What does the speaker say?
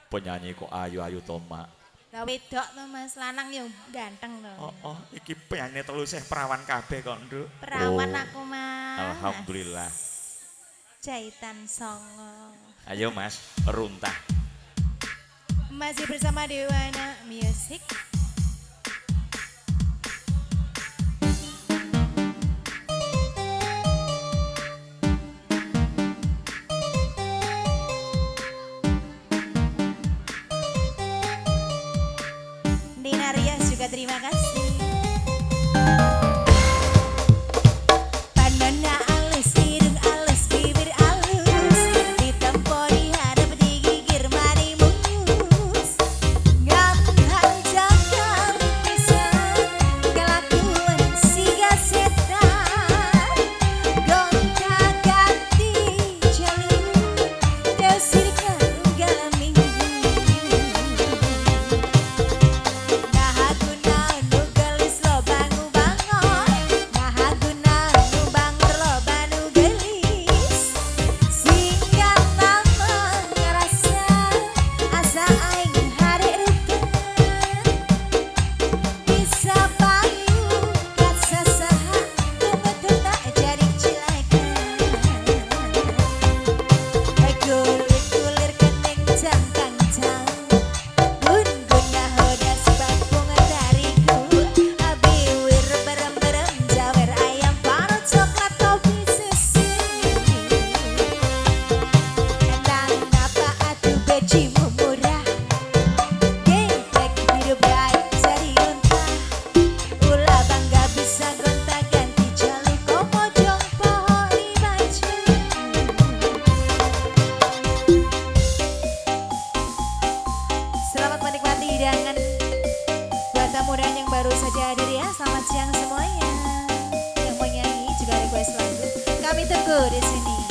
penyanyi kok ayu-ayu to, Mak. Lah wedok to Mas, lanang yo ganteng to. Oh, iki penyanyi telu sih perawan kabeh kok, Nduk. Perawan aku Mas. Alhamdulillah. Jahitan songo. Ayo Mas, runtah. Masih bersama Dewana Music. Dina Rias juga terima kasih. Pandannya alus, hidung alus, bibir alus, ditempo dihadap digigir manimus. Ngantang jangan pisah, kelakuan siga setan. Gonta ganti jalur, teusirkan galam minggu. Selamat menikmati hidangan buat tamu dan yang baru saja hadir ya. Selamat siang semuanya. Yang mau nyanyi juga request lagu. Kami tunggu di sini.